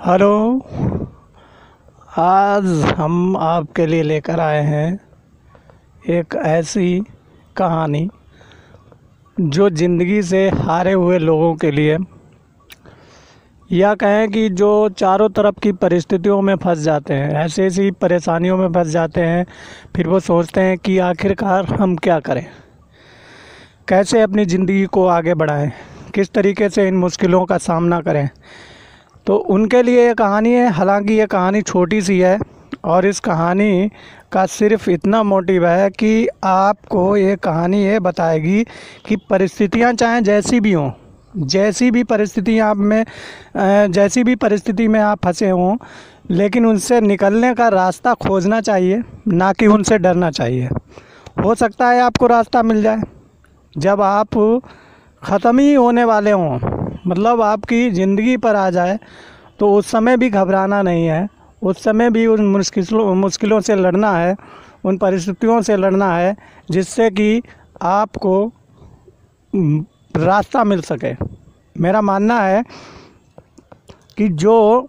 Hello. आज हम आपके लिए लेकर आए हैं एक ऐसी कहानी जो ज़िंदगी से हारे हुए लोगों के लिए, या कहें कि जो चारों तरफ की परिस्थितियों में फंस जाते हैं, ऐसी ऐसी परेशानियों में फंस जाते हैं, फिर वो सोचते हैं कि आखिरकार हम क्या करें, कैसे अपनी ज़िंदगी को आगे बढ़ाएं, किस तरीके से इन मुश्किलों का सामना करें। तो उनके लिए ये कहानी है। हालांकि ये कहानी छोटी सी है और इस कहानी का सिर्फ इतना मोटिव है कि आपको ये कहानी ये बताएगी कि परिस्थितियां चाहे जैसी भी हों, जैसी भी परिस्थितियां जैसी भी परिस्थिति में आप फंसे हों, लेकिन उनसे निकलने का रास्ता खोजना चाहिए, ना कि उनसे डरना चाहिए। हो सकता है आपको रास्ता मिल जाए जब आप ख़त्म ही होने वाले हों, मतलब आपकी ज़िंदगी पर आ जाए, तो उस समय भी घबराना नहीं है। उस समय भी उन मुश्किलों से लड़ना है, उन परिस्थितियों से लड़ना है जिससे कि आपको रास्ता मिल सके। मेरा मानना है कि जो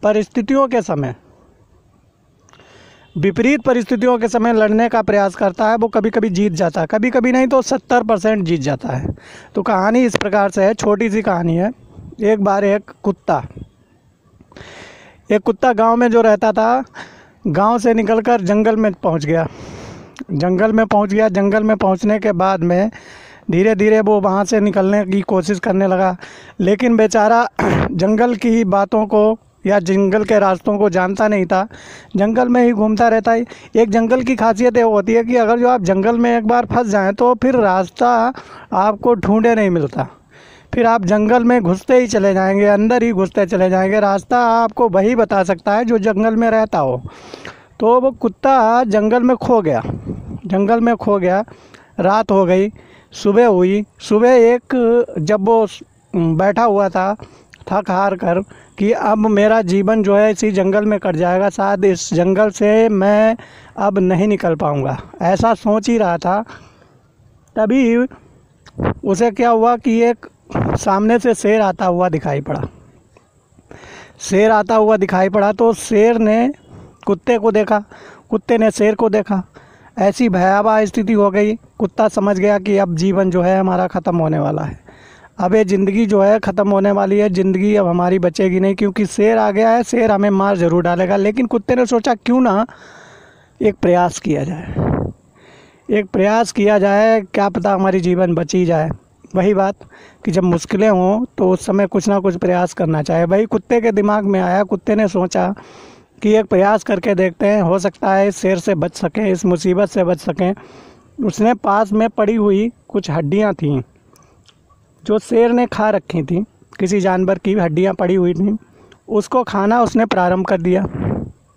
परिस्थितियों के समय, विपरीत परिस्थितियों के समय लड़ने का प्रयास करता है, वो कभी कभी जीत जाता है, कभी कभी नहीं तो 70% जीत जाता है। तो कहानी इस प्रकार से है, छोटी सी कहानी है। एक बार एक कुत्ता गांव में जो रहता था, गांव से निकलकर जंगल में पहुंच गया। जंगल में पहुंचने के बाद में धीरे धीरे वो वहां से निकलने की कोशिश करने लगा, लेकिन बेचारा जंगल की बातों को या जंगल के रास्तों को जानता नहीं था, जंगल में ही घूमता रहता है। एक जंगल की खासियत ये होती है कि अगर जो आप जंगल में एक बार फंस जाएं तो फिर रास्ता आपको ढूंढे नहीं मिलता, फिर आप जंगल में घुसते ही चले जाएंगे, अंदर ही घुसते चले जाएंगे। रास्ता आपको वही बता सकता है जो जंगल में रहता हो। तो वो कुत्ता जंगल में खो गया। रात हो गई, सुबह हुई। जब वो बैठा हुआ था थक हार कर कि अब मेरा जीवन जो है इसी जंगल में कट जाएगा, शायद इस जंगल से मैं अब नहीं निकल पाऊँगा, ऐसा सोच ही रहा था। तभी उसे क्या हुआ कि एक सामने से शेर आता हुआ दिखाई पड़ा। तो शेर ने कुत्ते को देखा, कुत्ते ने शेर को देखा। ऐसी भयावह स्थिति हो गई। कुत्ता समझ गया कि अब जीवन जो है हमारा ख़त्म होने वाला है, अब ये ज़िंदगी जो है ख़त्म होने वाली है, ज़िंदगी अब हमारी बचेगी नहीं, क्योंकि शेर आ गया है, शेर हमें मार ज़रूर डालेगा। लेकिन कुत्ते ने सोचा क्यों ना एक प्रयास किया जाए, क्या पता हमारी जीवन बची जाए। वही बात कि जब मुश्किलें हों तो उस समय कुछ ना कुछ प्रयास करना चाहिए। वही कुत्ते के दिमाग में आया। कुत्ते ने सोचा कि एक प्रयास करके देखते हैं, हो सकता है इस शेर से बच सकें, इस मुसीबत से बच सकें। उसने पास में पड़ी हुई कुछ हड्डियां थीं जो शेर ने खा रखी थी, किसी जानवर की हड्डियां पड़ी हुई थी, उसको खाना उसने प्रारंभ कर दिया,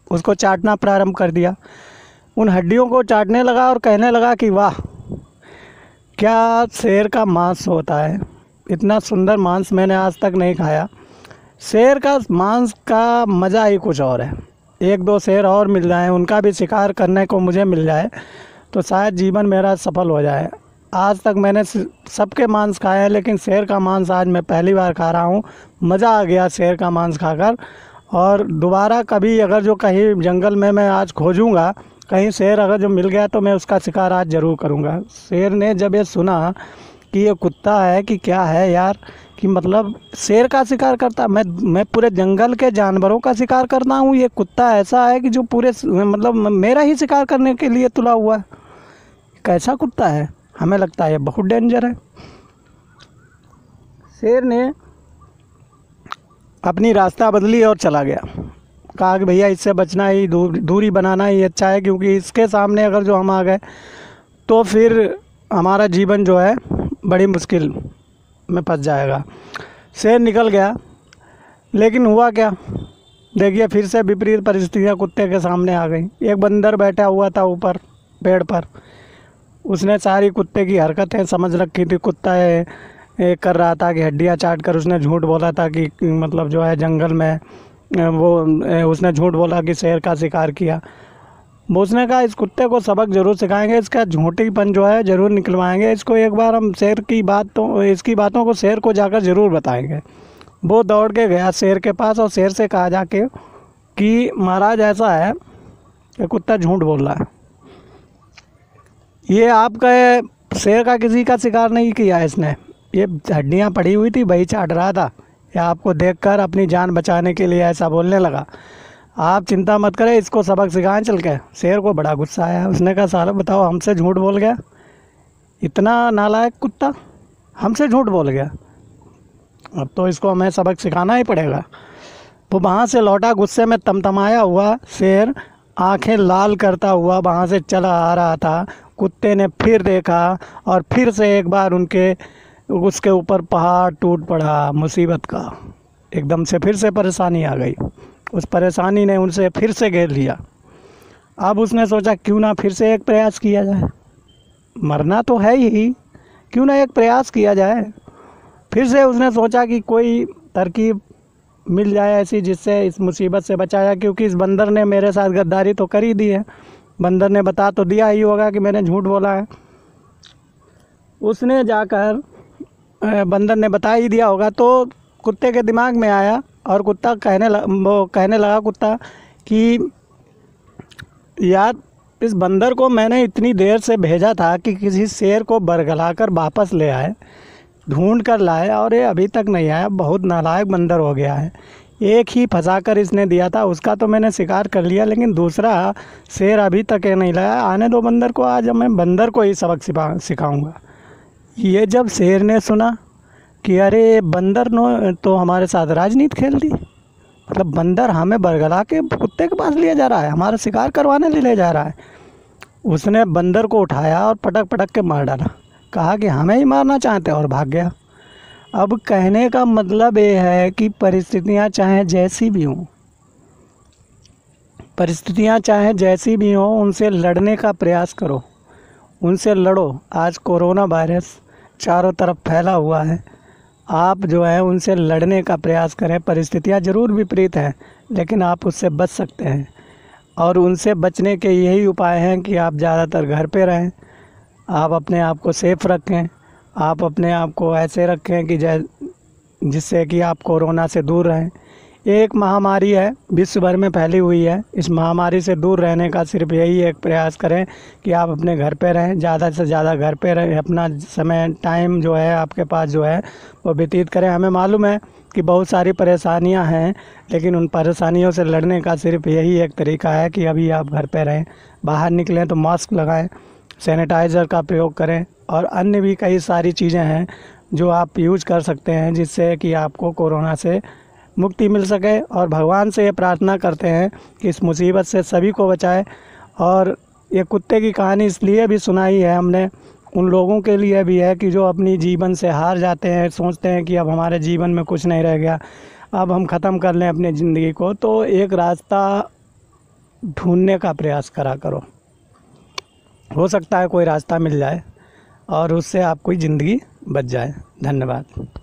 उसको चाटना प्रारंभ कर दिया। उन हड्डियों को चाटने लगा और कहने लगा कि वाह, क्या शेर का मांस होता है, इतना सुंदर मांस मैंने आज तक नहीं खाया। शेर का मांस का मज़ा ही कुछ और है। एक दो शेर और मिल जाएं, उनका भी शिकार करने को मुझे मिल जाए तो शायद जीवन मेरा सफल हो जाए। आज तक मैंने सबके मांस खाए हैं, लेकिन शेर का मांस आज मैं पहली बार खा रहा हूँ। मज़ा आ गया शेर का मांस खाकर। और दोबारा कभी अगर जो कहीं जंगल में मैं आज खोजूँगा, कहीं शेर अगर जो मिल गया तो मैं उसका शिकार आज ज़रूर करूँगा। शेर ने जब ये सुना कि ये कुत्ता है कि क्या है यार, कि मतलब शेर का शिकार करता, मैं पूरे जंगल के जानवरों का शिकार करता हूँ, ये कुत्ता ऐसा है कि जो पूरे मतलब मेरा ही शिकार करने के लिए तुला हुआ है। कैसा कुत्ता है, हमें लगता है ये बहुत डेंजर है। शेर ने अपनी रास्ता बदली और चला गया। कहा कि भैया इससे बचना ही, दूरी बनाना ही अच्छा है, क्योंकि इसके सामने अगर जो हम आ गए तो फिर हमारा जीवन जो है बड़ी मुश्किल में फंस जाएगा। शेर निकल गया, लेकिन हुआ क्या, देखिए फिर से विपरीत परिस्थितियाँ कुत्ते के सामने आ गई। एक बंदर बैठा हुआ था ऊपर पेड़ पर, उसने सारी कुत्ते की हरकतें समझ रखी थी। कुत्ता कर रहा था कि हड्डियाँ चाट कर उसने झूठ बोला था कि मतलब जो है जंगल में उसने झूठ बोला कि शेर का शिकार किया। उसने कहा इस कुत्ते को सबक ज़रूर सिखाएंगे, इसका झूठीपन जो है ज़रूर निकलवाएंगे, इसको एक बार हम इसकी बातों को शेर को जाकर ज़रूर बताएंगे। वो दौड़ के गया शेर के पास और शेर से कहा जाके कि महाराज ऐसा है कि कुत्ता झूठ बोल रहा है, ये आपका शेर का किसी का शिकार नहीं किया इसने, ये हड्डियाँ पड़ी हुई थी वही चाट रहा था, या आपको देखकर अपनी जान बचाने के लिए ऐसा बोलने लगा। आप चिंता मत करें, इसको सबक सिखाएं चल के। शेर को बड़ा गुस्सा आया, उसने कहा साला बताओ हमसे झूठ बोल गया, इतना नालायक कुत्ता हमसे झूठ बोल गया, अब तो इसको हमें सबक सिखाना ही पड़ेगा। वो वहाँ से लौटा गुस्से में तमतमाया हुआ शेर आंखें लाल करता हुआ वहाँ से चला आ रहा था। कुत्ते ने फिर देखा और फिर से एक बार उसके ऊपर पहाड़ टूट पड़ा मुसीबत का। एकदम से फिर से परेशानी आ गई, उस परेशानी ने उनसे फिर से घेर लिया। अब उसने सोचा क्यों ना फिर से एक प्रयास किया जाए, मरना तो है ही, क्यों ना एक प्रयास किया जाए। फिर से उसने सोचा कि कोई तरकीब मिल जाए ऐसी जिससे इस मुसीबत से बचा जाए, क्योंकि इस बंदर ने मेरे साथ गद्दारी तो कर ही दी है, बंदर ने बता तो दिया ही होगा कि मैंने झूठ बोला है। उसने जाकर बंदर ने बता ही दिया होगा, तो कुत्ते के दिमाग में आया और कुत्ता कहने लगा कुत्ता कि यार इस बंदर को मैंने इतनी देर से भेजा था कि किसी शेर को बरगला कर वापस ले आए, ढूंढ कर लाए, और ये अभी तक नहीं आया, बहुत नालायक बंदर हो गया है। एक ही फंसा कर इसने दिया था, उसका तो मैंने शिकार कर लिया, लेकिन दूसरा शेर अभी तक ये नहीं लाया। आने दो बंदर को, आज मैं बंदर को ही सबक सिखाऊंगा। ये जब शेर ने सुना कि अरे बंदर ने तो हमारे साथ राजनीति खेल दी, मतलब बंदर हमें बरगला के कुत्ते के पास लिया जा रहा है, हमारा शिकार करवाने ले जा रहा है, उसने बंदर को उठाया और पटक पटक के मार डाला, कहा कि हमें ही मारना चाहते हैं, और भाग गया। अब कहने का मतलब ये है कि परिस्थितियाँ चाहे जैसी भी हों, परिस्थितियाँ चाहे जैसी भी हों, उनसे लड़ने का प्रयास करो, उनसे लड़ो। आज कोरोना वायरस चारों तरफ फैला हुआ है, आप जो है उनसे लड़ने का प्रयास करें। परिस्थितियाँ ज़रूर विपरीत हैं, लेकिन आप उससे बच सकते हैं, और उनसे बचने के यही उपाय हैं कि आप ज़्यादातर घर पे रहें, आप अपने आप को सेफ़ रखें, आप अपने आप को ऐसे रखें कि जिससे कि आप कोरोना से दूर रहें। एक महामारी है, विश्व भर में फैली हुई है, इस महामारी से दूर रहने का सिर्फ यही एक प्रयास करें कि आप अपने घर पे रहें, ज़्यादा से ज़्यादा घर पे रहें, अपना समय टाइम जो है आपके पास जो है वो व्यतीत करें। हमें मालूम है कि बहुत सारी परेशानियां हैं, लेकिन उन परेशानियों से लड़ने का सिर्फ यही एक तरीका है कि अभी आप घर पे रहें, बाहर निकलें तो मास्क लगाएं, सैनिटाइज़र का प्रयोग करें, और अन्य भी कई सारी चीज़ें हैं जो आप यूज कर सकते हैं जिससे कि आपको कोरोना से मुक्ति मिल सके। और भगवान से ये प्रार्थना करते हैं कि इस मुसीबत से सभी को बचाए। और ये कुत्ते की कहानी इसलिए भी सुनाई है हमने, उन लोगों के लिए भी है कि जो अपनी जीवन से हार जाते हैं, सोचते हैं कि अब हमारे जीवन में कुछ नहीं रह गया, अब हम ख़त्म कर लें अपनी ज़िंदगी को, तो एक रास्ता ढूंढने का प्रयास करा करो, हो सकता है कोई रास्ता मिल जाए और उससे आपकी ज़िंदगी बच जाए। धन्यवाद।